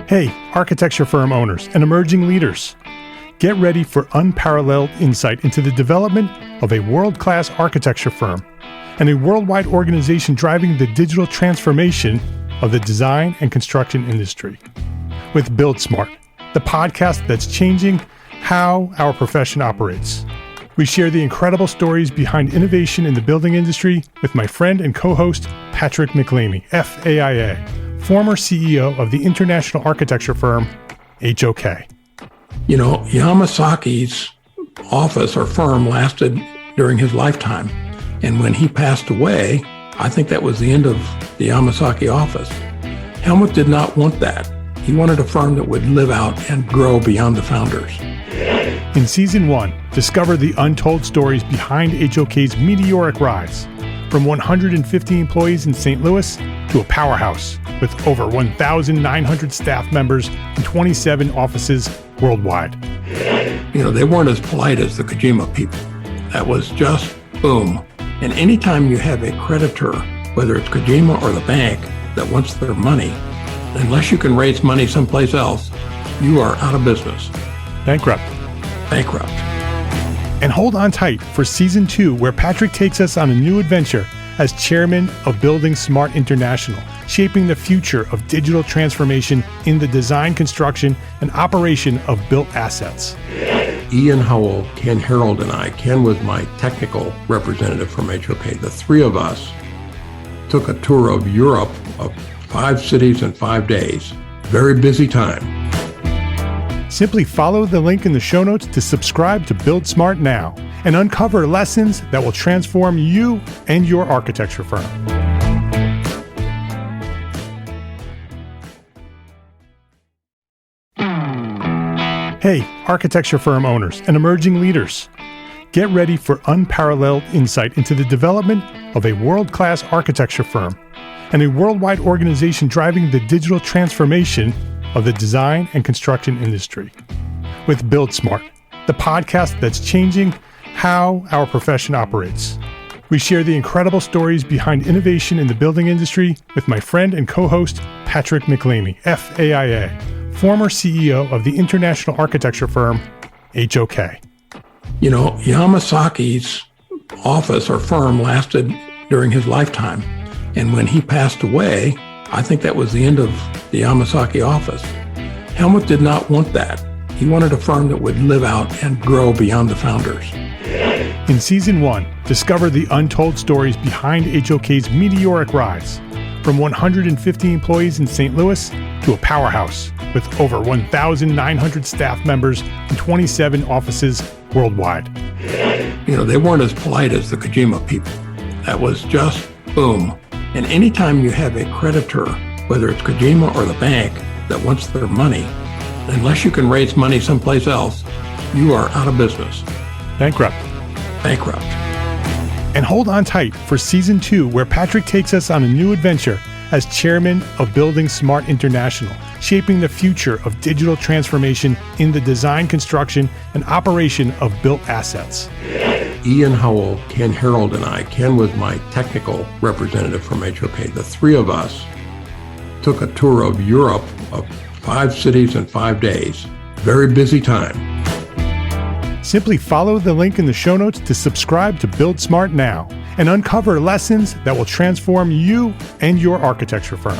Hey, architecture firm owners and emerging leaders. Get ready for unparalleled insight into the development of a world-class architecture firm and a worldwide organization driving the digital transformation of the design and construction industry. With Build Smart, the podcast that's changing how our profession operates. We share the incredible stories behind innovation in the building industry with my friend and co-host, Patrick McLeamy, FAIA, former CEO of the international architecture firm, HOK. You know, Yamasaki's office or firm lasted during his lifetime. And when he passed away, I think that was the end of the Yamasaki office. Helmut did not want that. He wanted a firm that would live out and grow beyond the founders. In Season 1, discover the untold stories behind HOK's meteoric rise, from 150 employees in St. Louis to a powerhouse with over 1,900 staff members and 27 offices worldwide. You know, they weren't as polite as the Kojima people. That was just boom. And anytime you have a creditor, whether it's Kojima or the bank, that wants their money, unless you can raise money someplace else, you are out of business. Bankrupt. And hold on tight for Season 2, where Patrick takes us on a new adventure as chairman of Building Smart International, shaping the future of digital transformation in the design, construction, and operation of built assets. Ian Howell, Ken Harold, and I, Ken was my technical representative from HOK. The three of us took a tour of Europe of 5 cities in 5 days. Very busy time. Simply follow the link in the show notes to subscribe to Build Smart now and uncover lessons that will transform you and your architecture firm. Hey, architecture firm owners and emerging leaders. Get ready for unparalleled insight into the development of a world-class architecture firm and a worldwide organization driving the digital transformation of the design and construction industry. With Build Smart, the podcast that's changing how our profession operates. We share the incredible stories behind innovation in the building industry with my friend and co-host, Patrick McLeamy, FAIA, former CEO of the international architecture firm, HOK. You know, Yamasaki's office or firm lasted during his lifetime. And when he passed away, I think that was the end of the Yamasaki office. Helmut did not want that. He wanted a firm that would live out and grow beyond the founders. In Season 1, discover the untold stories behind HOK's meteoric rise, from 150 employees in St. Louis to a powerhouse with over 1,900 staff members and 27 offices worldwide. You know, they weren't as polite as the Kojima people. That was just boom. And anytime you have a creditor, whether it's Kojima or the bank, that wants their money, unless you can raise money someplace else, you are out of business. Bankrupt. And hold on tight for Season 2, where Patrick takes us on a new adventure as chairman of Building Smart International, shaping the future of digital transformation in the design, construction, and operation of built assets. Ian Howell, Ken Harold, and I, Ken was my technical representative from HOK. The three of us took a tour of Europe of 5 cities in 5 days. Very busy time. Simply follow the link in the show notes to subscribe to Build Smart now and uncover lessons that will transform you and your architecture firm.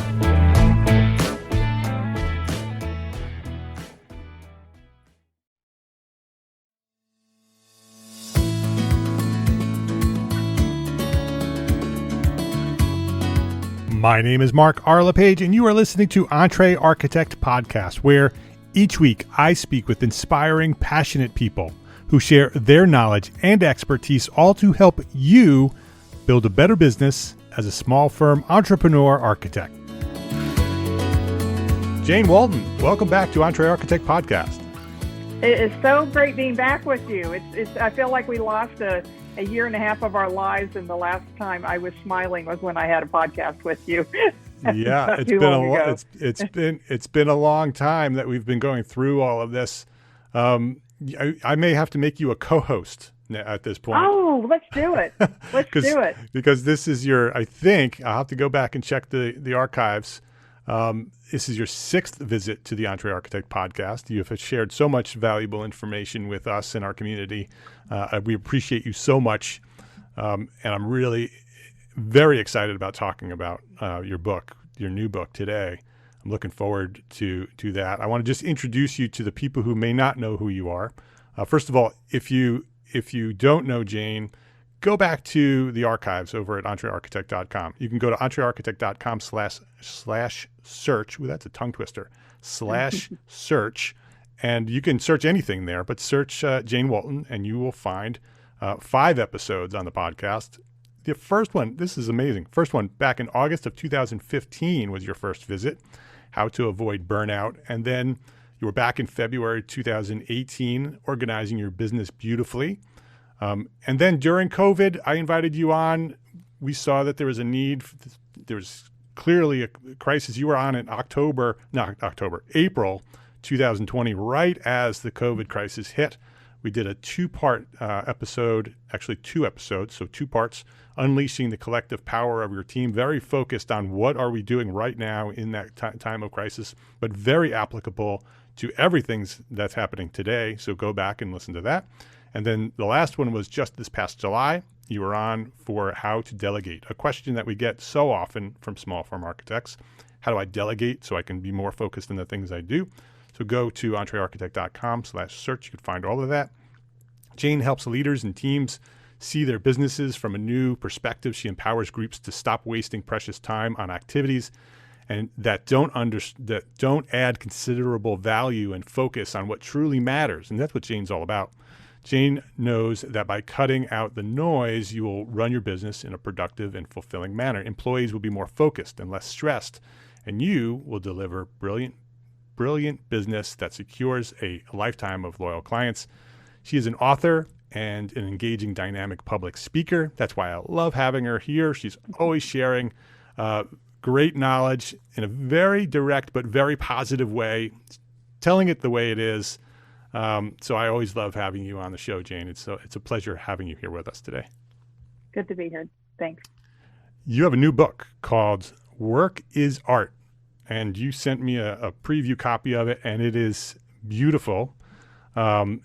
My name is Mark R. LePage, and you are listening to EntreArchitect Podcast, where each week I speak with inspiring, passionate people who share their knowledge and expertise, all to help you build a better business as a small firm entrepreneur architect. Jane Walton, welcome back to EntreArchitect Podcast. It is so great being back with you. I feel like we lost a year and a half of our lives, and the last time I was smiling was when I had a podcast with you. Yeah, it's been a long time that we've been going through all of this. I may have to make you a co-host at this point. Oh, let's do it. Let's do it. Because this is I think I'll have to go back and check the archives. This is your 6th visit to the EntreArchitect Podcast. You have shared so much valuable information with us and our community. We appreciate you so much, and I'm really very excited about talking about your book, your new book today. I'm looking forward to that. I want to just introduce you to the people who may not know who you are. First of all, if you don't know Jane, go back to the archives over at EntreArchitect.com. You can go to EntreArchitect.com/search. Ooh, that's a tongue twister. /search. And you can search anything there, but search Jane Walton, and you will find 5 episodes on the podcast. The first one, this is amazing. First one back in August of 2015 was your first visit, how to avoid burnout. And then you were back in February 2018, organizing your business beautifully. And then during COVID, I invited you on. We saw that there was a need. There was clearly a crisis. You were on in April 2020, right as the COVID crisis hit. We did a 2-part episode, actually 2 episodes, so 2 parts, unleashing the collective power of your team, very focused on what are we doing right now in that time of crisis, but very applicable to everything that's happening today. So go back and listen to that. And then the last one was just this past July. You were on for how to delegate, a question that we get so often from small firm architects. How do I delegate so I can be more focused in the things I do? So go to EntreArchitect.com/search. You can find all of that. Jane helps leaders and teams see their businesses from a new perspective. She empowers groups to stop wasting precious time on activities and that don't add considerable value and focus on what truly matters. And that's what Jane's all about. Jane knows that by cutting out the noise, you will run your business in a productive and fulfilling manner. Employees will be more focused and less stressed, and you will deliver brilliant business that secures a lifetime of loyal clients. She is an author and an engaging, dynamic public speaker. That's why I love having her here. She's always sharing great knowledge in a very direct but very positive way, telling it the way it is. So I always love having you on the show, Jane. It's a pleasure having you here with us today. Good to be here. Thanks. You have a new book called Work is Art, and you sent me a preview copy of it, and it is beautiful. And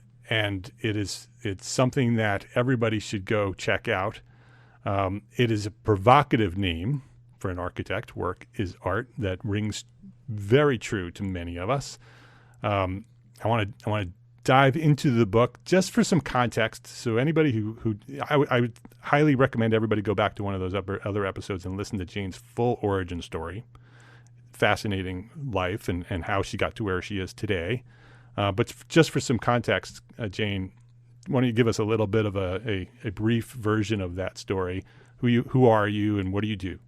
it's something that everybody should go check out. It is a provocative name for an architect. Work is art. That rings very true to many of us. I want to dive into the book just for some context. So anybody who I would highly recommend everybody go back to one of those other episodes and listen to Jane's full origin story. Fascinating life and how she got to where she is today. But just for some context, Jane, why don't you give us a little bit of a brief version of that story? Who are you and what do you do?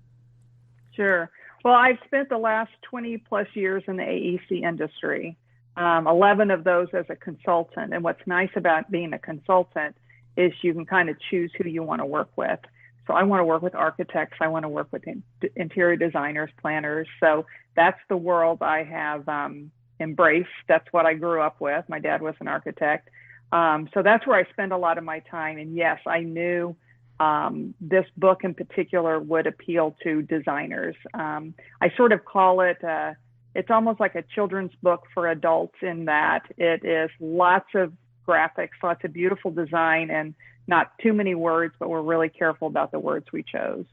Sure. Well, I've spent the last 20 plus years in the AEC industry, 11 of those as a consultant. And what's nice about being a consultant is you can kind of choose who you want to work with. So I want to work with architects. I want to work with interior designers, planners. So that's the world I have embraced. That's what I grew up with. My dad was an architect. So that's where I spend a lot of my time. And yes, I knew this book in particular would appeal to designers. I sort of call it, it's almost like a children's book for adults in that it is lots of graphics, lots of beautiful design, and not too many words, but we're really careful about the words we chose.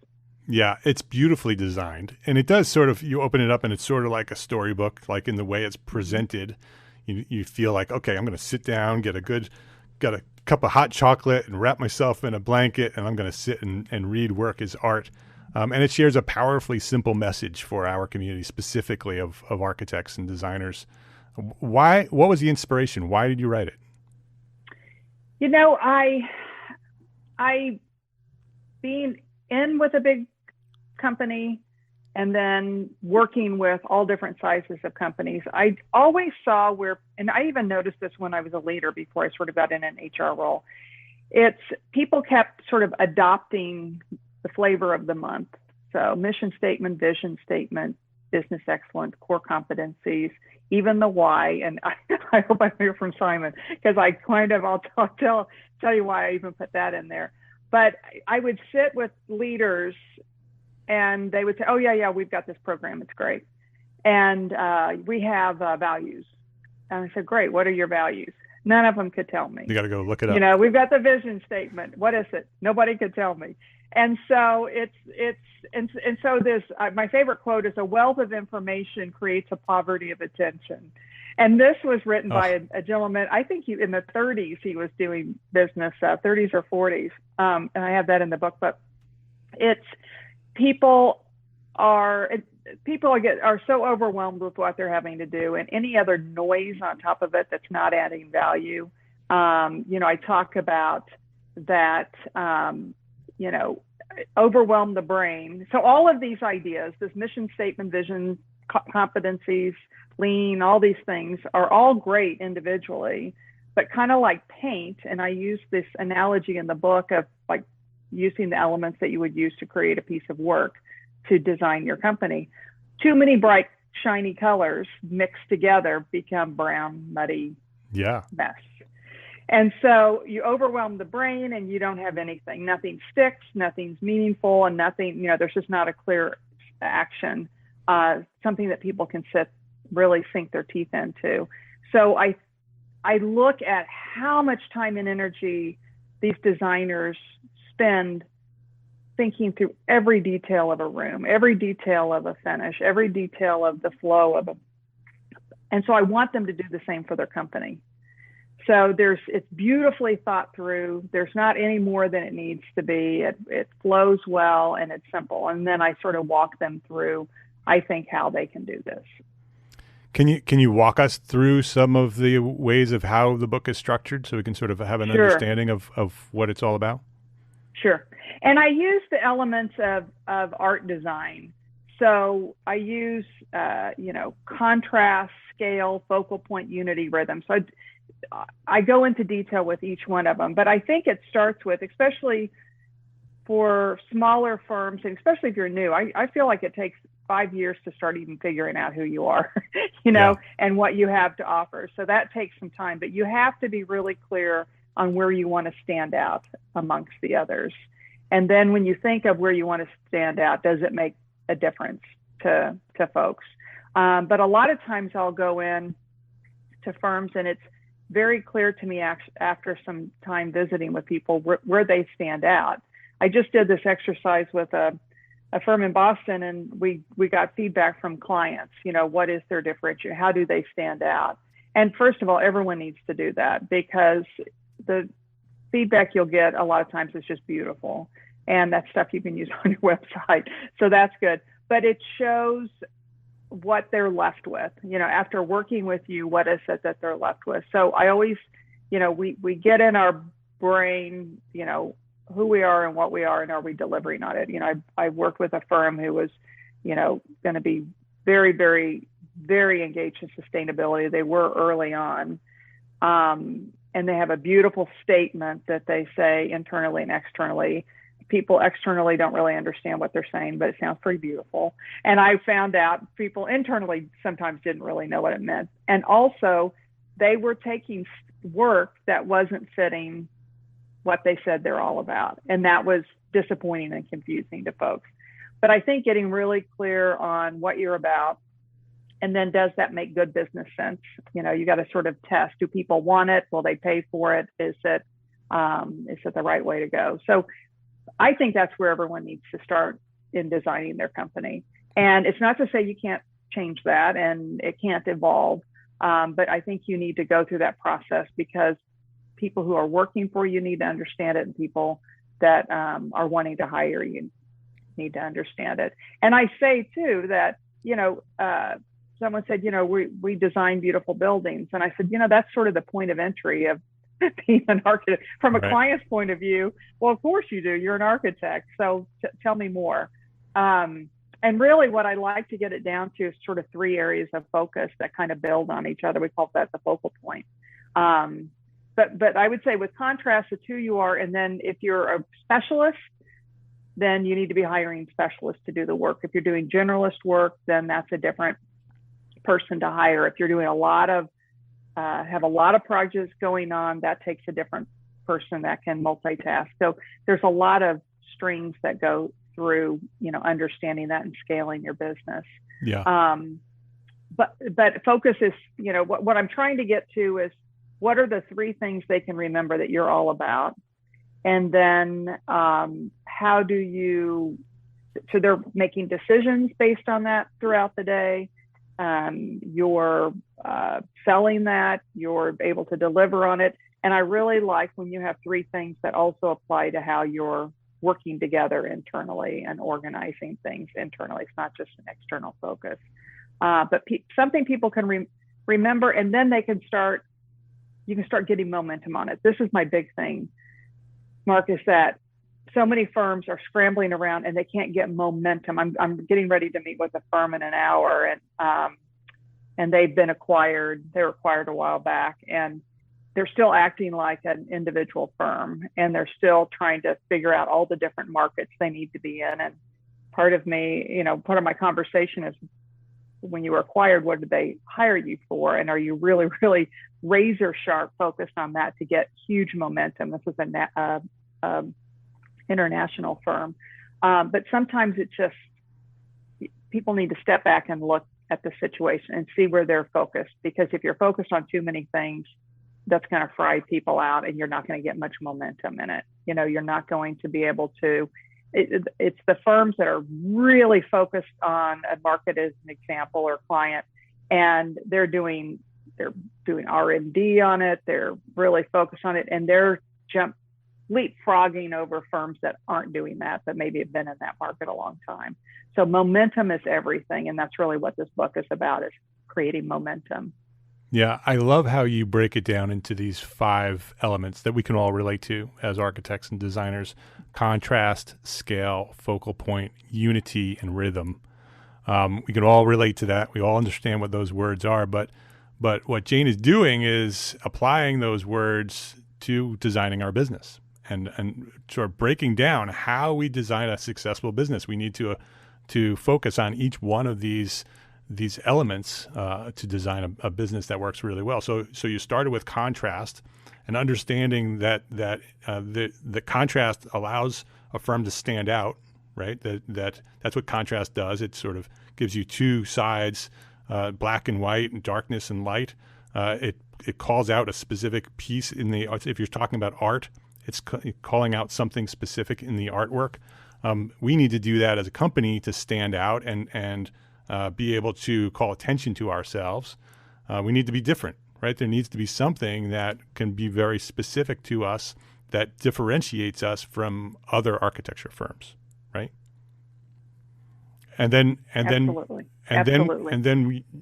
Yeah, it's beautifully designed. And it does sort of, you open it up and it's sort of like a storybook, like in the way it's presented. You feel like, okay, I'm going to sit down, got a cup of hot chocolate and wrap myself in a blanket, and I'm going to sit and read Work is Art. And it shares a powerfully simple message for our community, specifically of architects and designers. What was the inspiration? Why did you write it? You know, I being in with a big company and then working with all different sizes of companies, I always saw where, and I even noticed this when I was a leader before I sort of got in an HR role, it's people kept sort of adopting the flavor of the month. So mission statement, vision statement, business excellence, core competencies, even the why. And I hope I hear from Simon, because I kind of, I'll tell you why I even put that in there. But I would sit with leaders and they would say, oh, yeah, we've got this program. It's great. And we have values. And I said, great, what are your values? None of them could tell me. You got to go look it up. We've got the vision statement. What is it? Nobody could tell me. And so so this, my favorite quote is, a wealth of information creates a poverty of attention. And this was written by a gentleman, I think in the 30s, he was doing business, 30s or 40s. And I have that in the book, but people are so overwhelmed with what they're having to do, and any other noise on top of it that's not adding value. I talk about that, overwhelm the brain. So all of these ideas, this mission statement, vision, competencies, lean, all these things are all great individually, but kind of like paint. And I use this analogy in the book of like using the elements that you would use to create a piece of work to design your company. Too many bright, shiny colors mixed together become brown, muddy mess. And so you overwhelm the brain and you don't have anything. Nothing sticks, nothing's meaningful, and nothing, there's just not a clear action, something that people can really sink their teeth into. So I look at how much time and energy these designers spend thinking through every detail of a room, every detail of a finish, every detail of the flow and so I want them to do the same for their company. So it's beautifully thought through. There's not any more than it needs to be. It flows well and it's simple. And then I sort of walk them through, I think, how they can do this. Can you walk us through some of the ways of how the book is structured so we can sort of have an understanding of what it's all about? Sure. And I use the elements of art design. So I use, contrast, scale, focal point, unity, rhythm. So I go into detail with each one of them, but I think it starts with, especially for smaller firms, and especially if you're new, I feel like it takes 5 years to start even figuring out who you are, and what you have to offer. So that takes some time, but you have to be really clear on where you want to stand out amongst the others. And then when you think of where you want to stand out, does it make a difference to folks? But a lot of times I'll go in to firms and it's very clear to me after some time visiting with people where they stand out. I just did this exercise with a firm in Boston, and we got feedback from clients. What is their differentiator? How do they stand out? And first of all, everyone needs to do that, because the feedback you'll get a lot of times is just beautiful, and that's stuff you can use on your website. So that's good. But it shows what they're left with, after working with you, what is it that they're left with? So I always, we get in our brain, who we are and what we are, and are we delivering on it? I worked with a firm who was, going to be very, very, very engaged in sustainability. They were early on. And they have a beautiful statement that they say internally and externally. People externally don't really understand what they're saying, but it sounds pretty beautiful. And I found out people internally sometimes didn't really know what it meant. And also, they were taking work that wasn't fitting what they said they're all about. And that was disappointing and confusing to folks. But I think getting really clear on what you're about, and then does that make good business sense? You got to sort of test. Do people want it? Will they pay for it? Is it the right way to go? So I think that's where everyone needs to start in designing their company. And it's not to say you can't change that and it can't evolve, but I think you need to go through that process, because people who are working for you need to understand it, and people that are wanting to hire you need to understand it. And I say too that, someone said, we design beautiful buildings. And I said, that's sort of the point of entry of being an architect. From a client's point of view, well, of course you do. You're an architect. So tell me more. And really what I like to get it down to is sort of 3 areas of focus that kind of build on each other. We call that the focal point. But I would say with contrast, it's who you are. And then if you're a specialist, then you need to be hiring specialists to do the work. If you're doing generalist work, then that's a different person to hire. If you're doing have a lot of projects going on, that takes a different person that can multitask. So there's a lot of strings that go through, understanding that and scaling your business. Yeah. but focus is, what I'm trying to get to is, what are the three things they can remember that you're all about? And then how do you, so they're making decisions based on that throughout the day. You're selling that, you're able to deliver on it. And I really like when you have three things that also apply to how you're working together internally and organizing things internally. It's not just an external focus, but something people can remember, and then you can start getting momentum on it. This is my big thing, Mark, is that so many firms are scrambling around and they can't get momentum. I'm getting ready to meet with a firm in an hour, and they've been acquired. They were acquired a while back, and they're still acting like an individual firm, and they're still trying to figure out all the different markets they need to be in. And part of my conversation is, when you were acquired, what did they hire you for? And are you really, really razor sharp focused on that to get huge momentum? This is an international firm. But sometimes it's just, people need to step back and look at the situation and see where they're focused. Because if you're focused on too many things, that's going to fry people out, and you're not going to get much momentum in it. You're not going to be able to, it's the firms that are really focused on a market, as an example, or client, and they're doing R&D on it. They're really focused on it, and they're leapfrogging over firms that aren't doing that, but maybe have been in that market a long time. So momentum is everything. And that's really what this book is about, is creating momentum. Yeah, I love how you break it down into these 5 elements that we can all relate to as architects and designers: contrast, scale, focal point, unity, and rhythm. We can all relate to that. We all understand what those words are, but what Jane is doing is applying those words to designing our business and sort of breaking down how we design a successful business. We need to focus on each one of these elements to design a business that works really well. So you started with contrast, and understanding that the contrast allows a firm to stand out, right? That's what contrast does. It sort of gives you two sides, black and white, and darkness and light. It calls out a specific piece in the art. If you're talking about art, it's calling out something specific in the artwork. We need to do that as a company to stand out and be able to call attention to ourselves. We need to be different, right? There needs to be something that can be very specific to us that differentiates us from other architecture firms, right? And then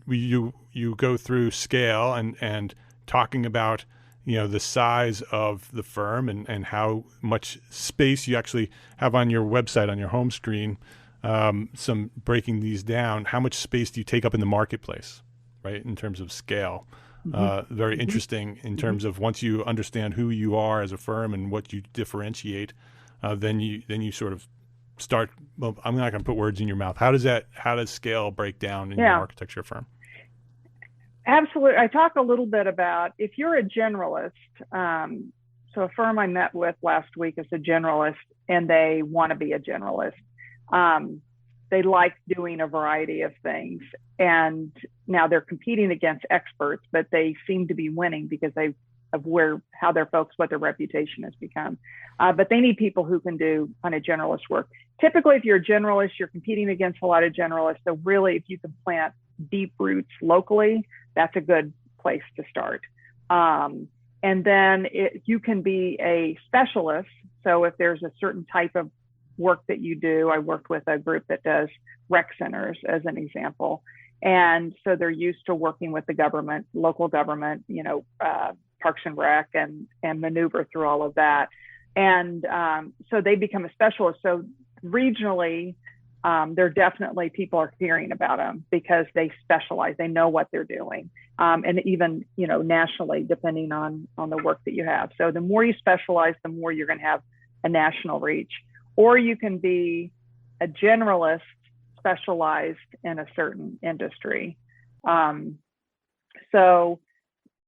you go through scale and talking about the size of the firm and how much space you actually have on your website, on your home screen. Some breaking these down. How much space do you take up in the marketplace, right? In terms of scale. Very interesting in terms of, once you understand who you are as a firm and what you differentiate, then you sort of start. Well, I'm not going to put words in your mouth. How does scale break down in your architecture firm? Absolutely. I talk a little bit about, if you're a generalist, so a firm I met with last week is a generalist, and they want to be a generalist. They like doing a variety of things, and now they're competing against experts, but they seem to be winning because how they're focused, what their reputation has become. But they need people who can do kind of generalist work. Typically, if you're a generalist, you're competing against a lot of generalists. So really, if you can plant deep roots locally, that's a good place to start. And then you can be a specialist. So if there's a certain type of work that you do, I worked with a group that does rec centers as an example. And so they're used to working with the government, local government, Parks and Rec, and maneuver through all of that. And so they become a specialist. So regionally, they're definitely, people are hearing about them because they specialize, they know what they're doing. And even, nationally, depending on the work that you have. So the more you specialize, the more you're going to have a national reach. Or you can be a generalist specialized in a certain industry. So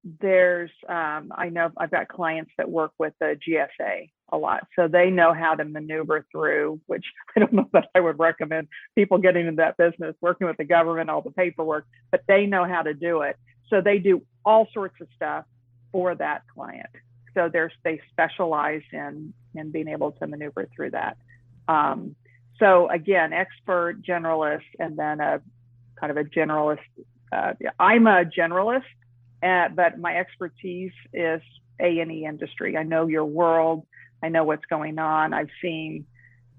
there's, I know I've got clients that work with the GSA, a lot. So they know how to maneuver through, which I don't know that I would recommend people getting into that business, working with the government, all the paperwork, but they know how to do it. So they do all sorts of stuff for that client. So they specialize in being able to maneuver through that. So again, expert, generalist, and then a kind of a generalist. I'm a generalist, but my expertise is A&E industry. I know your world. I know what's going on. I've seen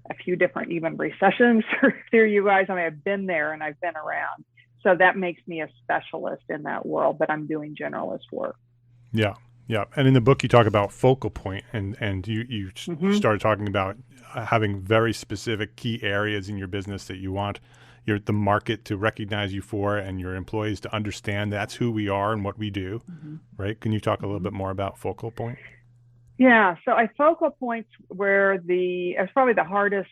a few different even recessions through you guys. I mean, I've been there and I've been around. So that makes me a specialist in that world, but I'm doing generalist work. Yeah. Yeah. And in the book, you talk about focal point, and you started talking about having very specific key areas in your business that you want the market to recognize you for, and your employees to understand that's who we are and what we do, right? Can you talk a little bit more about focal point? Yeah. So focal points where it's probably the hardest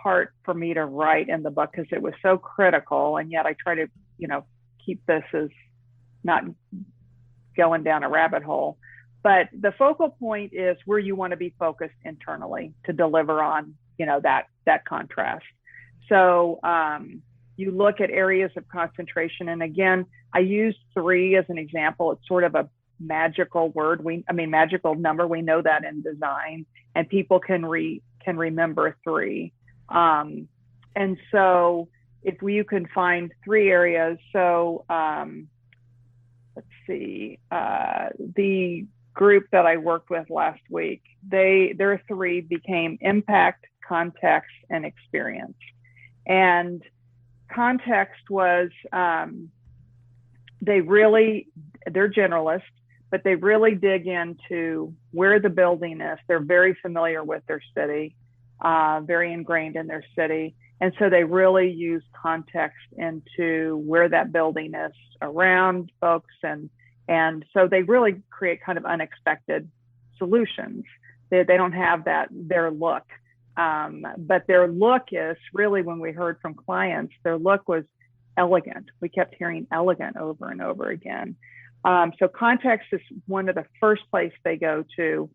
part for me to write in the book because it was so critical. And yet I try to, keep this as not going down a rabbit hole. But the focal point is where you want to be focused internally to deliver on, that contrast. So you look at areas of concentration. And again, I use 3 as an example. It's sort of a magical word. Magical number. We know that in design, and people can remember 3. And so if you can find 3 areas. So let's see, the group that I worked with last week, their 3 became impact, context, and experience. And context was, they're generalists, but they really dig into where the building is. They're very familiar with their city, very ingrained in their city. And so they really use context into where that building is around folks. And so they really create kind of unexpected solutions. They don't have their look. But their look is really, when we heard from clients, their look was elegant. We kept hearing elegant over and over again. So context is one of the first place they go to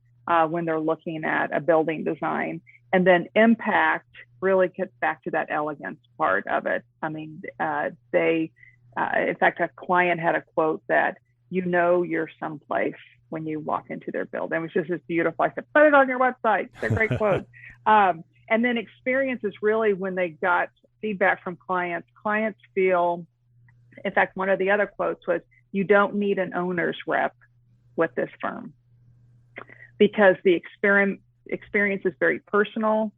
when they're looking at a building design. And then impact really gets back to that elegance part of it. I mean, in fact, a client had a quote that, you're someplace when you walk into their building. It was just as beautiful. I said, put it on your website. It's a great quote. And then experience is really when they got feedback from clients. Clients feel, in fact, one of the other quotes was, you don't need an owner's rep with this firm, because the experience is very personal.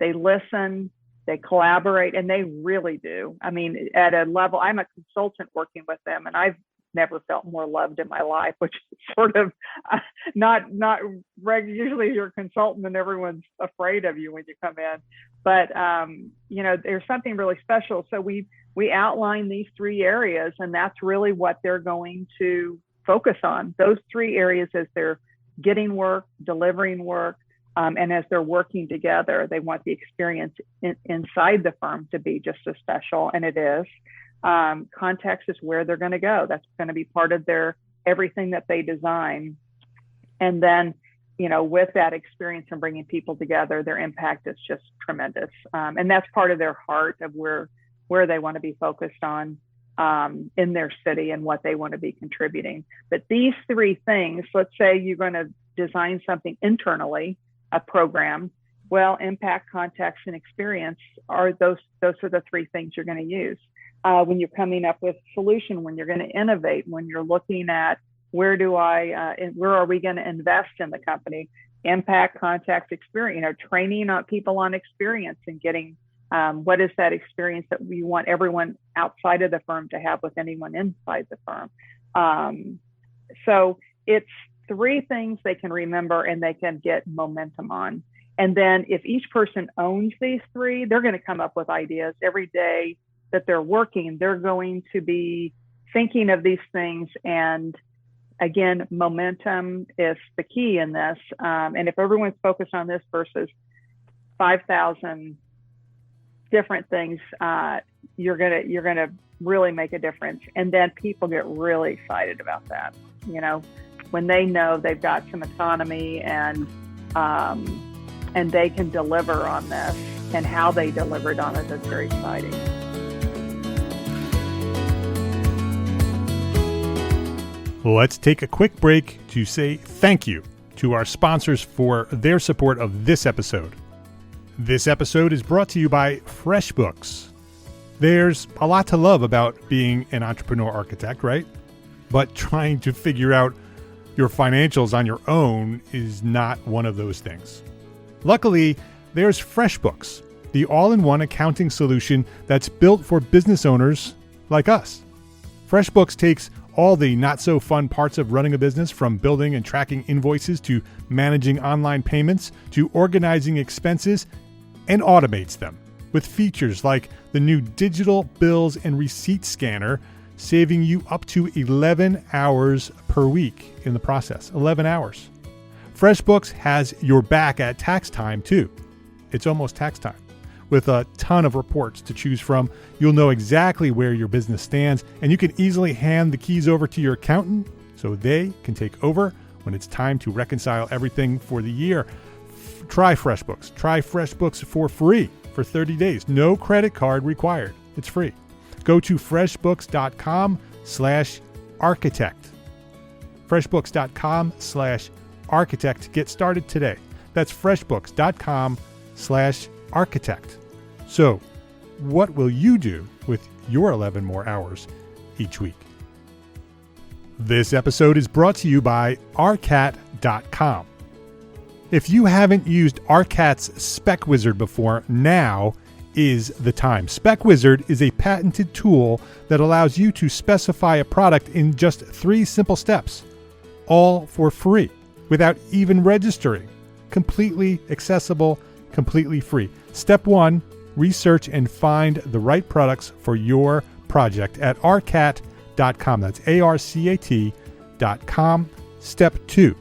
They listen, they collaborate, and they really do. I mean, at a level, I'm a consultant working with them, and I've never felt more loved in my life, which is sort of not usually you're a consultant and everyone's afraid of you when you come in. But, there's something really special. So we outline these 3 areas, and that's really what they're going to focus on. Those 3 areas as they're getting work, delivering work, and as they're working together, they want the experience inside the firm to be just as special, and it is. Context is where they're going to go. That's going to be part of everything that they design. And then, with that experience and bringing people together, their impact is just tremendous. And that's part of their heart of where they want to be focused on in their city and what they want to be contributing. But these 3 things, let's say you're going to design something internally, a program. Well, impact, context, and experience those are the 3 things you're going to use. When you're coming up with a solution, when you're going to innovate, when you're looking at where are we going to invest in the company? Impact, context, experience, training on people on experience and getting what is that experience that we want everyone outside of the firm to have with anyone inside the firm. So it's 3 things they can remember and they can get momentum on. And then if each person owns these 3, they're going to come up with ideas every day that they're working. They're going to be thinking of these things. And again, momentum is the key in this. And if everyone's focused on this versus 5,000 different things, you're gonna really make a difference. And then people get really excited about that. When they know they've got some autonomy and and they can deliver on this, and how they delivered on it is very exciting. Let's take a quick break to say thank you to our sponsors for their support of this episode. This episode is brought to you by FreshBooks. There's a lot to love about being an entrepreneur architect, right? But trying to figure out your financials on your own is not one of those things. Luckily, there's FreshBooks, the all-in-one accounting solution that's built for business owners like us. FreshBooks takes all the not-so-fun parts of running a business, from building and tracking invoices to managing online payments to organizing expenses, and automates them with features like the new digital bills and receipt scanner, saving you up to 11 hours per week in the process. 11 hours. FreshBooks has your back at tax time, too. It's almost tax time. With a ton of reports to choose from, you'll know exactly where your business stands, and you can easily hand the keys over to your accountant so they can take over when it's time to reconcile everything for the year. Try FreshBooks. Try FreshBooks for free for 30 days. No credit card required. It's free. Go to freshbooks.com/architect. freshbooks.com/architect. Get started today. That's freshbooks.com/architect. So, what will you do with your 11 more hours each week? This episode is brought to you by arcat.com. If you haven't used Arcat's Spec Wizard before, now is the time. Spec Wizard is a patented tool that allows you to specify a product in just 3 simple steps, all for free, without even registering. Completely accessible, completely free. Step 1, research and find the right products for your project at arcat.com. That's ARCAT.com. Step 2,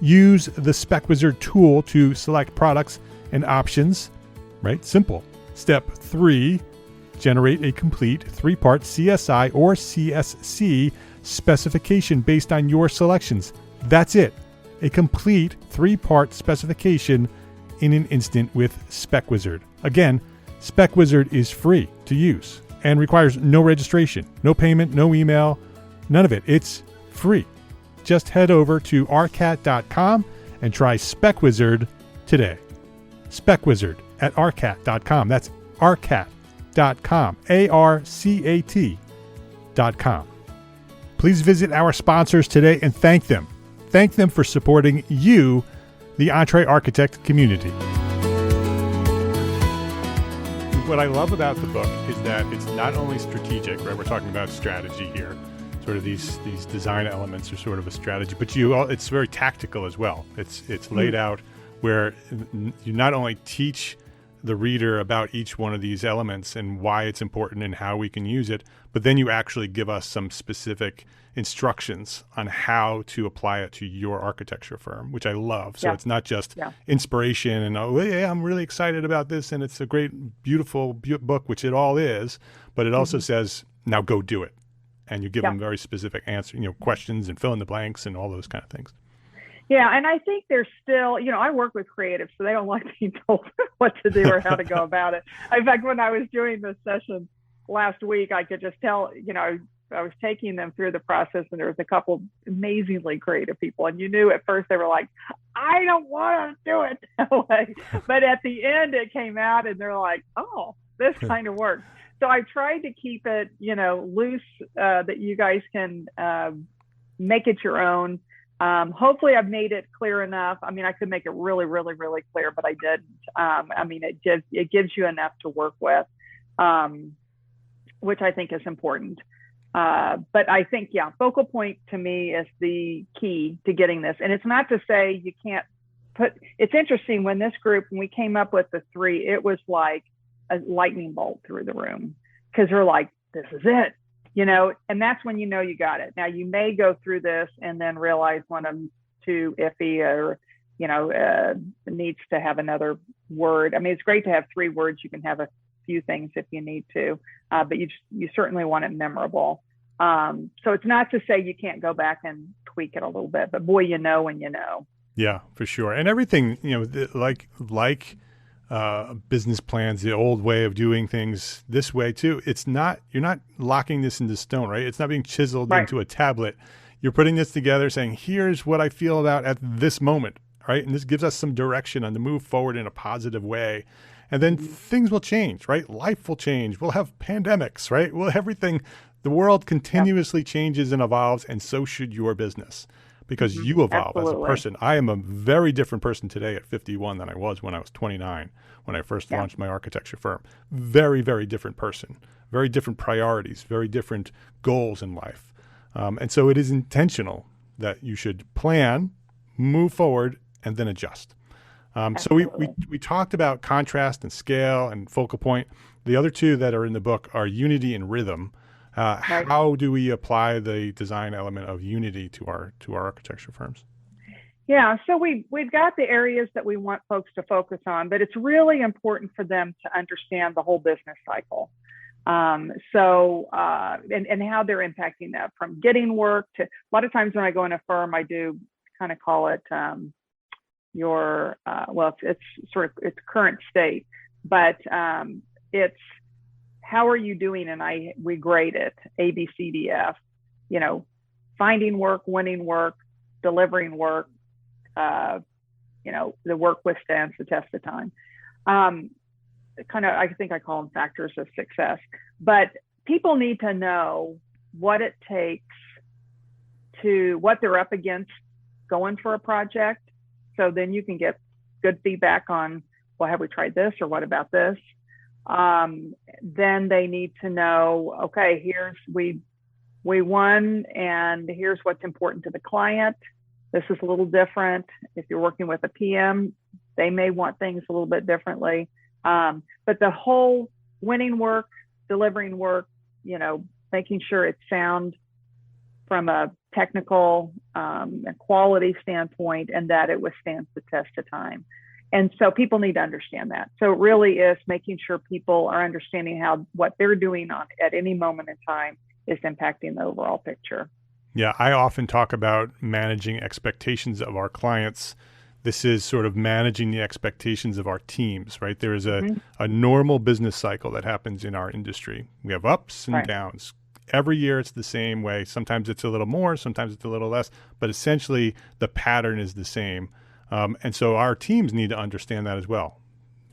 use the Spec Wizard tool to select products and options, right? Simple. Step 3, generate a complete 3-part CSI or CSC specification based on your selections. That's it. A complete 3-part specification in an instant with Spec Wizard. Again, Spec Wizard is free to use and requires no registration, no payment, no email, none of it. It's free. Just head over to arcat.com and try Spec Wizard today. Spec Wizard at arcat.com. That's arcat.com. ARCAT.com. Please visit our sponsors today and thank them. Thank them for supporting you, the EntreArchitect community. What I love about the book is that it's not only strategic, right? We're talking about strategy here. Sort of these design elements are sort of a strategy, but it's very tactical as well. It's laid out where you not only teach the reader about each one of these elements and why it's important and how we can use it, but then you actually give us some specific instructions on how to apply it to your architecture firm, which I love. So it's not just inspiration and, oh, yeah, I'm really excited about this and it's a great, beautiful book, which it all is, but it also says, now go do it. And you give them very specific answers, questions and fill in the blanks and all those kind of things. Yeah, and I think there's still, I work with creatives, so they don't like being told what to do or how to go about it. In fact, when I was doing this session last week, I could just tell, I was taking them through the process, and there was a couple amazingly creative people, and you knew at first they were like, I don't want to do it that way. But at the end, it came out, and they're like, oh, this kind of works. So I tried to keep it, loose, that you guys can make it your own. Hopefully I've made it clear enough. I mean, I could make it really, really, really clear, but I didn't. It gives you enough to work with, which I think is important. But I think, focal point to me is the key to getting this. And it's not to say you can't it's interesting when we came up with the 3, it was like a lightning bolt through the room, because they're like, this is it, and that's when you got it. Now you may go through this and then realize one of them too iffy or, needs to have another word. I mean, it's great to have 3 words. You can have a few things if you need to, but you certainly want it memorable. So it's not to say you can't go back and tweak it a little bit, but boy, when you know. Yeah, for sure. And everything, business plans, the old way of doing things this way too. You're not locking this into stone, right? It's not being chiseled Right. into a tablet. You're putting this together saying, here's what I feel about at this moment, right? And this gives us some direction on to move forward in a positive way. And then things will change, right? Life will change. We'll have pandemics, right? The world continuously changes and evolves, and so should your business. Because you evolve as a Absolutely. person. I am a very different person today at 51 than I was when I was 29, when I first launched my architecture firm. Very, very different person, very different priorities, very different goals in life. And so it is intentional that you should plan, move forward, and then adjust. So we talked about contrast and scale and focal point. The other two that are in the book are unity and rhythm. Right. How do we apply the design element of unity to our architecture firms? Yeah, so we've got the areas that we want folks to focus on, but it's really important for them to understand the whole business cycle. And how they're impacting that, from getting work to, a lot of times when I go in a firm, I do kind of call it it's current state, but it's how are you doing? And we grade it A, B, C, D, F, finding work, winning work, delivering work, the work withstands the test of time. I think I call them factors of success, but people need to know what it takes what they're up against going for a project. So then you can get good feedback on, well, have we tried this, or what about this? Then they need to know, okay, we won, and here's what's important to the client. This is a little different. If you're working with a PM, they may want things a little bit differently. But the whole winning work, delivering work, making sure it's sound from a technical and quality standpoint, and that it withstands the test of time. And so people need to understand that. So it really is making sure people are understanding how what they're doing at any moment in time is impacting the overall picture. Yeah, I often talk about managing expectations of our clients. This is sort of managing the expectations of our teams, right? There is a normal business cycle that happens in our industry. We have ups and downs. Every year it's the same way. Sometimes it's a little more, sometimes it's a little less, but essentially the pattern is the same. And so our teams need to understand that as well,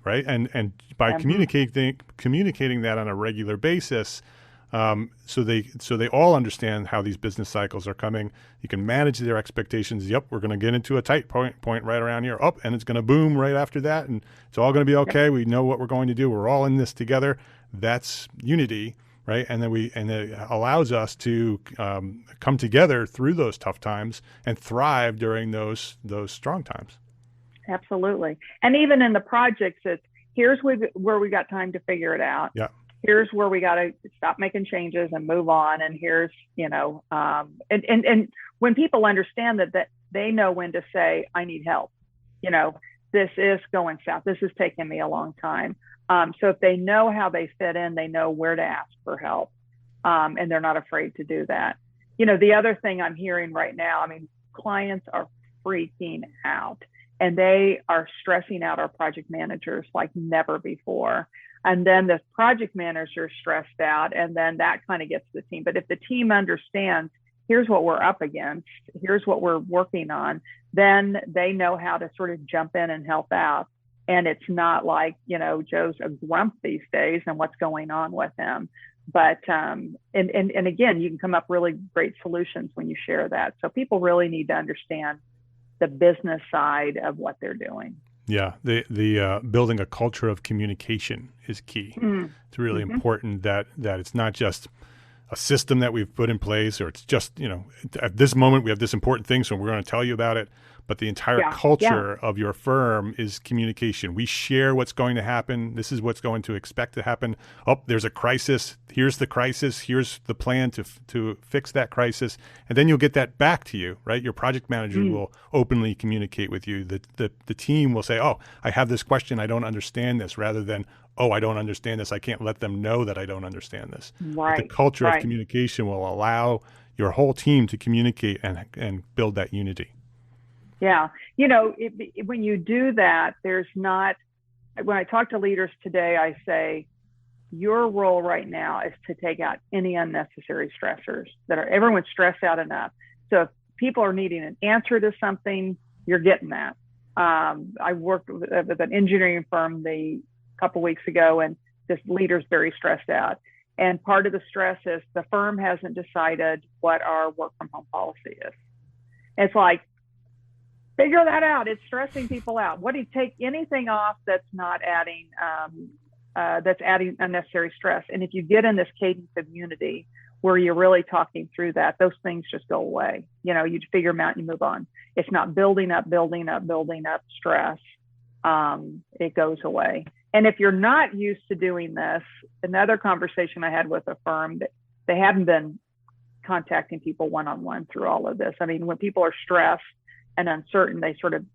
right? And by communicating that on a regular basis, so they all understand how these business cycles are coming. You can manage their expectations. Yep, we're going to get into a tight point right around here. Oh, and it's going to boom right after that, and it's all going to be okay. Yep. We know what we're going to do. We're all in this together. That's unity, right? And it allows us to come together through those tough times and thrive during those strong times. Absolutely. And even in the projects, it's here's where we got time to figure it out. Yeah. Here's where we got to stop making changes and move on. And here's, and when people understand that they know when to say, I need help, this is going south. This is taking me a long time. So if they know how they fit in, they know where to ask for help. And they're not afraid to do that. The other thing I'm hearing right now, clients are freaking out, and they are stressing out our project managers like never before. And then the project manager is stressed out, and then that kind of gets the team. But if the team understands, here's what we're up against, here's what we're working on, then they know how to sort of jump in and help out. And it's not like, Joe's a grump these days and what's going on with him. But, and again, you can come up really great solutions when you share that. So people really need to understand the business side of what they're doing. Yeah, the building a culture of communication is key. It's really important that it's not just a system that we've put in place, or it's just, at this moment we have this important thing, so we're going to tell you about it. But the entire culture of your firm is communication. We share what's going to happen. This is what's going to expect to happen. Oh, there's a crisis. Here's the crisis. Here's the plan to fix that crisis. And then you'll get that back to you, right? Your project manager will openly communicate with you. The team will say, oh, I have this question. I don't understand this, rather than, oh, I don't understand this. I can't let them know that I don't understand this. Right. But the culture of communication will allow your whole team to communicate and build that unity. Yeah. When you do that, when I talk to leaders today, I say, your role right now is to take out any unnecessary stressors everyone's stressed out enough. So if people are needing an answer to something, you're getting that. I worked with an engineering firm a couple weeks ago, and this leader's very stressed out. And part of the stress is the firm hasn't decided what our work from home policy is. It's like, figure that out. It's stressing people out. What do you take anything off that's not adding, that's adding unnecessary stress? And if you get in this cadence of unity where you're really talking through that, those things just go away. You figure them out and you move on. It's not building up stress. It goes away. And if you're not used to doing this, another conversation I had with a firm, that they haven't been contacting people one-on-one through all of this. I mean, when people are stressed and uncertain, they sort of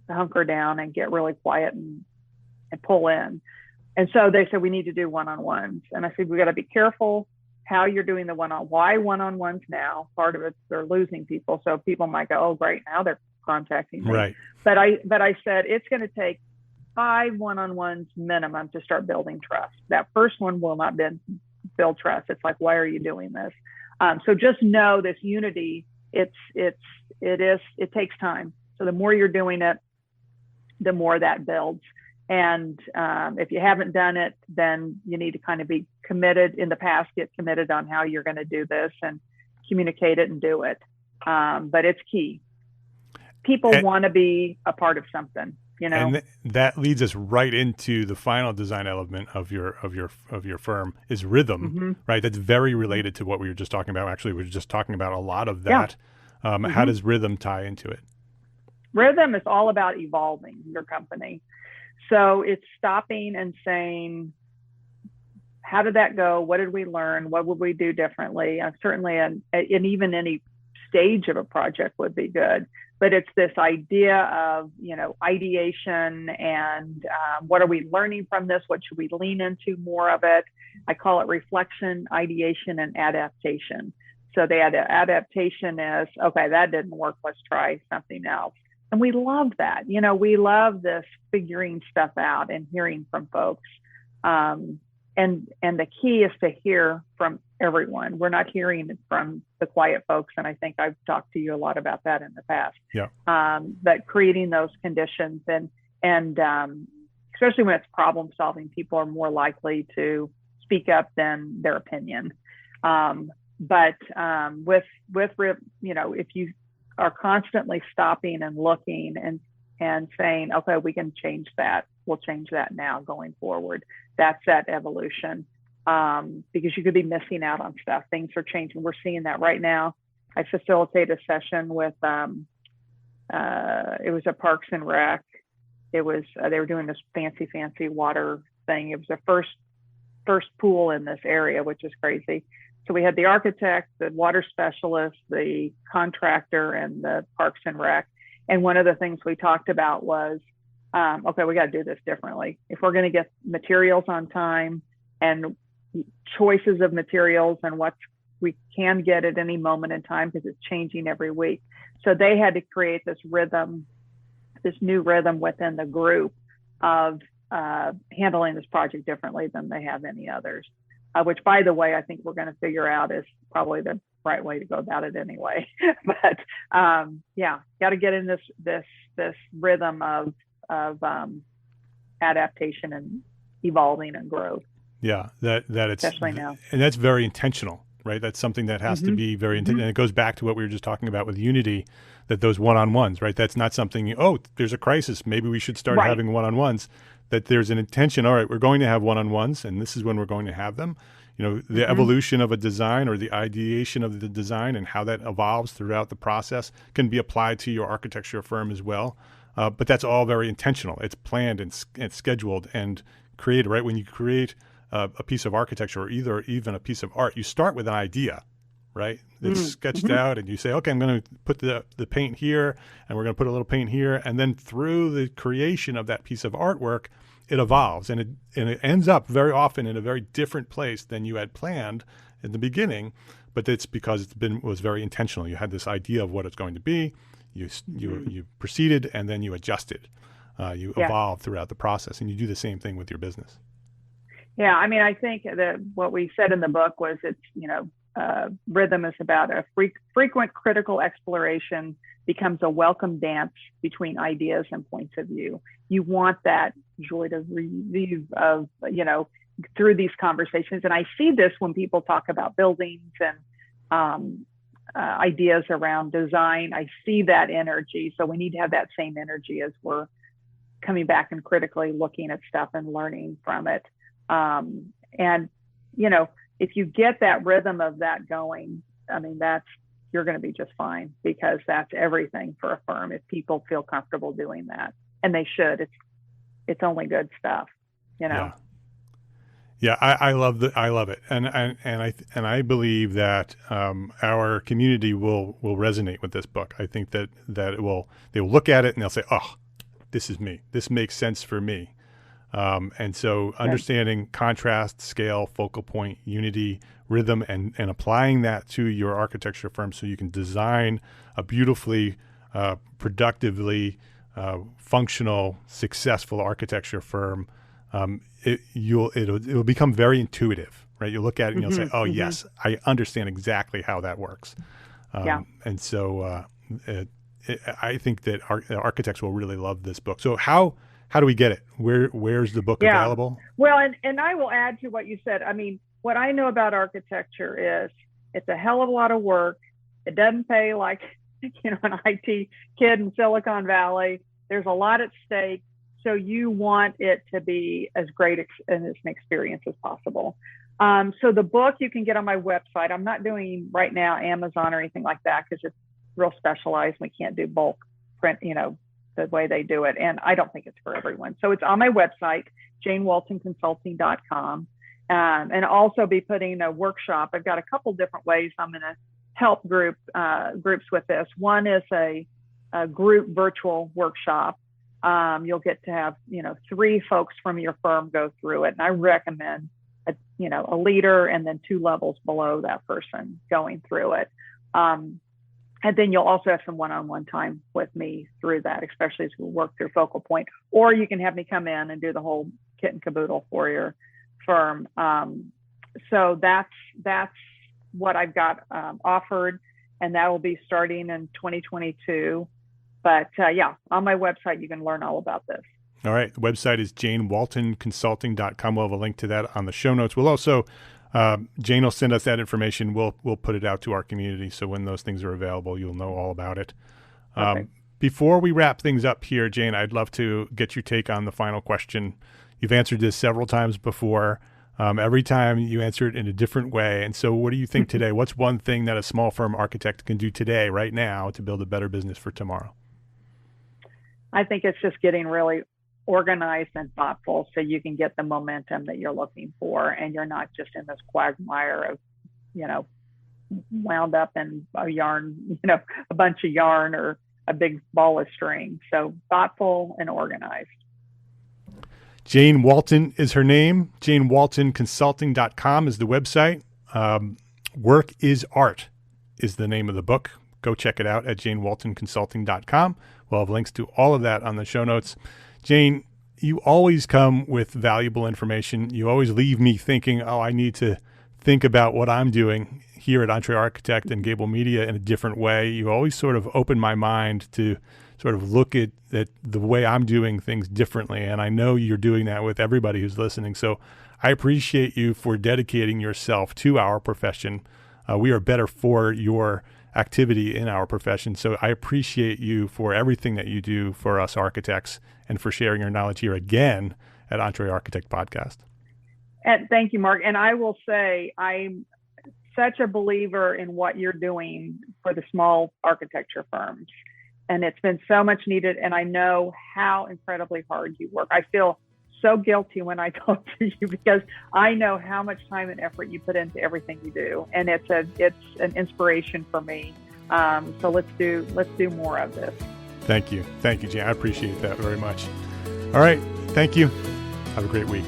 hunker down and get really quiet and pull in. And so they said, we need to do one-on-ones. And I said, we got to be careful how you're doing the why one-on-ones now. Part of it, they're losing people. So people might go, oh, great, now they're contacting me. Right. But I said, it's going to take 5 one-on-ones minimum to start building trust. That first one will not build trust. It's like, why are you doing this? So just know this unity, it takes time. So the more you're doing it, the more that builds. And if you haven't done it, then you need to kind of be committed. In the past, get committed on how you're going to do this and communicate it and do it. But it's key. People want to be a part of something, And that leads us right into the final design element of your firm is rhythm, right? That's very related to what we were just talking about. Actually, we were just talking about a lot of that. Yeah. How does rhythm tie into it? Rhythm is all about evolving your company. So it's stopping and saying, how did that go? What did we learn? What would we do differently? Certainly, and even any stage of a project would be good. But it's this idea of, ideation and what are we learning from this? What should we lean into more of it? I call it reflection, ideation, and adaptation. So the adaptation is, okay, that didn't work. Let's try something else. And we love that. We love this figuring stuff out and hearing from folks. And the key is to hear from everyone. We're not hearing from the quiet folks. And I think I've talked to you a lot about that in the past. Yeah. But creating those conditions and especially when it's problem solving, people are more likely to speak up than their opinion. But if you are constantly stopping and looking and saying, okay, we can change that. We'll change that now going forward. That's that evolution. Because you could be missing out on stuff. Things are changing. We're seeing that right now. I facilitate a session with, it was a Parks and Rec. It was, they were doing this fancy water thing. It was the first pool in this area, which is crazy. So we had the architect, the water specialist, the contractor, and the Parks and Rec. And one of the things we talked about was, okay, we got to do this differently. If we're going to get materials on time and choices of materials and what we can get at any moment in time, because it's changing every week. So they had to create this rhythm, this new rhythm within the group of handling this project differently than they have any others. Which, by the way, I think we're going to figure out is probably the right way to go about it anyway. But got to get in this rhythm of adaptation and evolving and growth. Yeah, that it's especially now, and that's very intentional, right? That's something that has to be very intentional, and it goes back to what we were just talking about with unity. That those one-on-ones, right? That's not something. Oh, there's a crisis. Maybe we should start having one-on-ones. That there's an intention, all right, we're going to have one-on-ones, and this is when we're going to have them. The evolution of a design or the ideation of the design and how that evolves throughout the process can be applied to your architecture firm as well. But that's all very intentional. It's planned and scheduled and created, right? When you create a piece of architecture or even a piece of art, you start with an idea, right? It's sketched out, and you say, okay, I'm going to put the paint here, and we're going to put a little paint here. And then through the creation of that piece of artwork, it evolves, and it ends up very often in a very different place than you had planned in the beginning. But it's because it was very intentional. You had this idea of what it's going to be. You proceeded, and then you adjusted. You evolved throughout the process, and you do the same thing with your business. Yeah, I mean, I think that what we said in the book was rhythm is about a frequent critical exploration becomes a welcome dance between ideas and points of view. You want that joy to relieve of, through these conversations. And I see this when people talk about buildings and ideas around design. I see that energy. So we need to have that same energy as we're coming back and critically looking at stuff and learning from it. If you get that rhythm of that going, I mean, you're going to be just fine, because that's everything for a firm if people feel comfortable doing that, and they should. It's only good stuff, Yeah, I love it, and I believe that our community will resonate with this book. I think that they will look at it and they'll say, "Oh, this is me. This makes sense for me." And so understanding contrast, scale, focal point, unity, rhythm, and applying that to your architecture firm so you can design a beautifully, productively, functional, successful architecture firm, it'll become very intuitive, right? You'll look at it and you'll say, "Oh, yes, I understand exactly how that works." And so I think that architects will really love this book. So how do we get it? Where's the book available? Well, and I will add to what you said. I mean, what I know about architecture is it's a hell of a lot of work. It doesn't pay like, an IT kid in Silicon Valley. There's a lot at stake. So you want it to be as great as an experience as possible. So the book you can get on my website. I'm not doing right now Amazon or anything like that because it's real specialized. We can't do bulk print, the way they do it. And I don't think it's for everyone. So it's on my website, janewaltonconsulting.com. And also be putting a workshop. I've got a couple different ways I'm going to help groups with this. One is a group virtual workshop. You'll get to have, 3 folks from your firm go through it. And I recommend a leader and then 2 levels below that person going through it. And then you'll also have some one-on-one time with me through that, especially as we work through focal point. Or you can have me come in and do the whole kit and caboodle for your firm. So that's what I've got offered, and that will be starting in 2022. But on my website, you can learn all about this. All right. The website is janewaltonconsulting.com. We'll have a link to that on the show notes. We'll also Jane will send us that information. We'll put it out to our community. So when those things are available, you'll know all about it. Before we wrap things up here, Jane, I'd love to get your take on the final question. You've answered this several times before. Every time you answer it in a different way. And so what do you think today? What's one thing that a small firm architect can do today, right now, to build a better business for tomorrow? I think it's just getting really organized and thoughtful so you can get the momentum that you're looking for, and you're not just in this quagmire of wound up in a yarn, a bunch of yarn or a big ball of string. So thoughtful and organized. Jane Walton is her name. janewaltonconsulting.com is the website. Work is Art is the name of the book. Go check it out at janewaltonconsulting.com. We'll have links to all of that on the show notes. Jane, you always come with valuable information. You always leave me thinking, I need to think about what I'm doing here at EntreArchitect and Gable Media in a different way. You always sort of open my mind to sort of look at the way I'm doing things differently. And I know you're doing that with everybody who's listening. So I appreciate you for dedicating yourself to our profession. We are better for your activity in our profession. So I appreciate you for everything that you do for us architects and for sharing your knowledge here again at EntreArchitect Podcast. And thank you, Mark. And I will say I'm such a believer in what you're doing for the small architecture firms. And it's been so much needed. And I know how incredibly hard you work. I feel so guilty when I talk to you because I know how much time and effort you put into everything you do. And it's an inspiration for me. So let's do more of this. Thank you. Thank you, Jane. I appreciate that very much. All right. Thank you. Have a great week.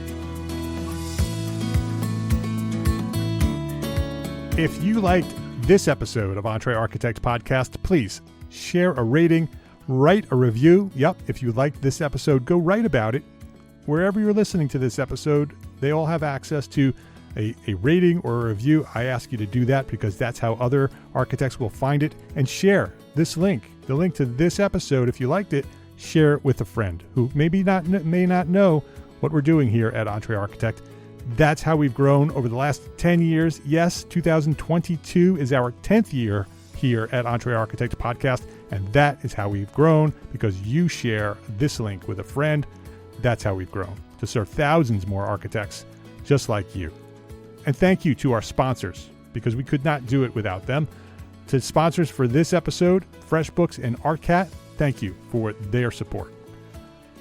If you liked this episode of EntreArchitect Podcast, please share a rating, write a review. Yep, if you liked this episode, go write about it. Wherever you're listening to this episode, they all have access to a rating or a review. I ask you to do that because that's how other architects will find it. And share this link, the link to this episode. If you liked it, share it with a friend who may not know what we're doing here at EntreArchitect. That's how we've grown over the last 10 years. Yes, 2022 is our 10th year here at EntreArchitect Podcast, and that is how we've grown because you share this link with a friend. That's how we've grown to serve thousands more architects just like you. And thank you to our sponsors because we could not do it without them. To sponsors for this episode, FreshBooks and ArtCat, thank you for their support.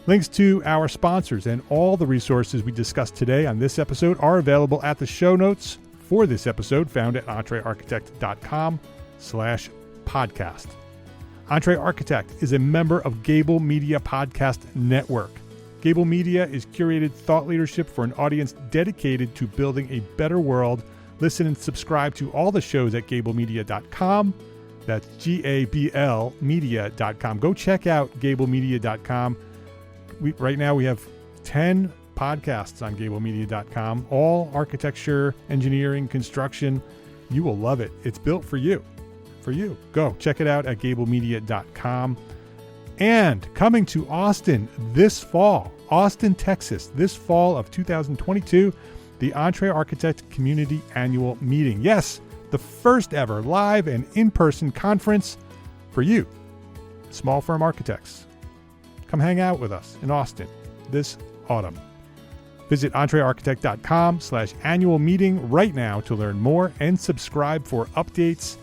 Links to our sponsors and all the resources we discussed today on this episode are available at the show notes for this episode found at entrearchitect.com/podcast. EntreArchitect is a member of Gable Media Podcast Network. Gable Media is curated thought leadership for an audience dedicated to building a better world. Listen and subscribe to all the shows at gablemedia.com. That's GABL media.com. Go check out gablemedia.com. Right now we have 10 podcasts on gablemedia.com, all architecture, engineering, construction. You will love it. It's built for you. Go check it out at gablemedia.com. And coming to Austin this fall, Austin, Texas, this fall of 2022, the EntreArchitect Community Annual Meeting. Yes, the first ever live and in-person conference for you, small firm architects. Come hang out with us in Austin this autumn. Visit entrearchitect.com/annual meeting right now to learn more and subscribe for updates.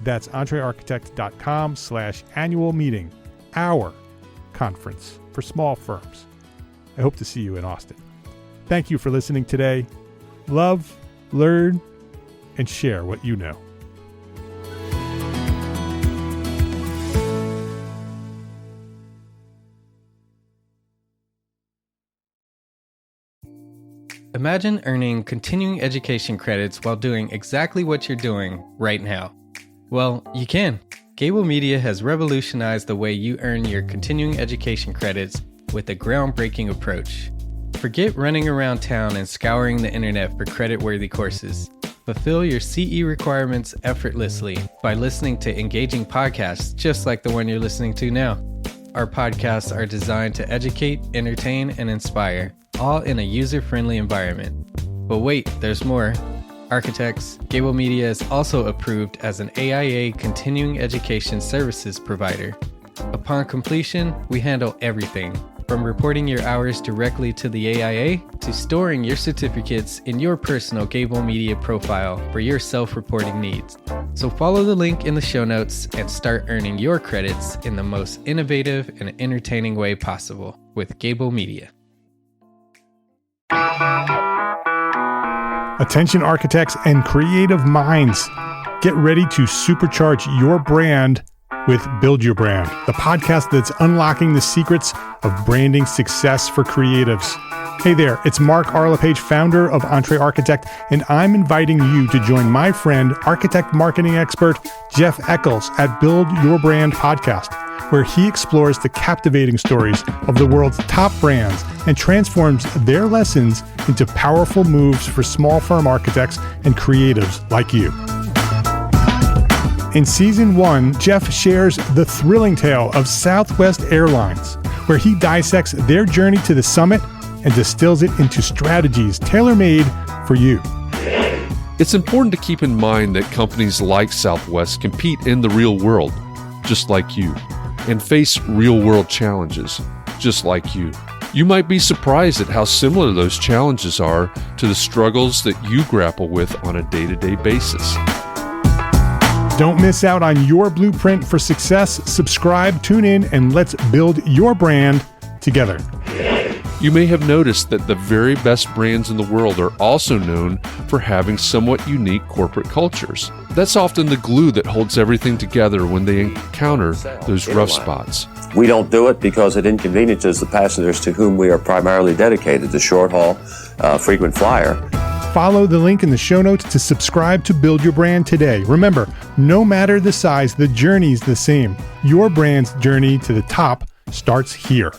That's entrearchitect.com/annual meeting, our conference for small firms. I hope to see you in Austin. Thank you for listening today. Love, learn, and share what you know. Imagine earning continuing education credits while doing exactly what you're doing right now. Well, you can. Gable Media has revolutionized the way you earn your continuing education credits with a groundbreaking approach. Forget running around town and scouring the internet for credit-worthy courses. Fulfill your CE requirements effortlessly by listening to engaging podcasts just like the one you're listening to now. Our podcasts are designed to educate, entertain, and inspire, all in a user-friendly environment. But wait, there's more. Architects, Gable Media is also approved as an AIA continuing education services provider. Upon completion, we handle everything, from reporting your hours directly to the AIA to storing your certificates in your personal Gable Media profile for your self-reporting needs. So follow the link in the show notes and start earning your credits in the most innovative and entertaining way possible with Gable Media. Attention architects and creative minds, get ready to supercharge your brand with Build Your Brand, the podcast that's unlocking the secrets of branding success for creatives. Hey there, it's Mark Arlepage, founder of EntreArchitect, and I'm inviting you to join my friend, architect marketing expert Jeff Eccles at Build Your Brand Podcast, where he explores the captivating stories of the world's top brands and transforms their lessons into powerful moves for small firm architects and creatives like you. In Season 1, Jeff shares the thrilling tale of Southwest Airlines, where he dissects their journey to the summit and distills it into strategies tailor-made for you. It's important to keep in mind that companies like Southwest compete in the real world, just like you, and face real-world challenges, just like you. You might be surprised at how similar those challenges are to the struggles that you grapple with on a day-to-day basis. Don't miss out on your blueprint for success. Subscribe, tune in, and let's build your brand together. You may have noticed that the very best brands in the world are also known for having somewhat unique corporate cultures. That's often the glue that holds everything together when they encounter those rough spots. We don't do it because it inconveniences the passengers to whom we are primarily dedicated, the short haul, frequent flyer. Follow the link in the show notes to subscribe to Build Your Brand today. Remember, no matter the size, the journey's the same. Your brand's journey to the top starts here.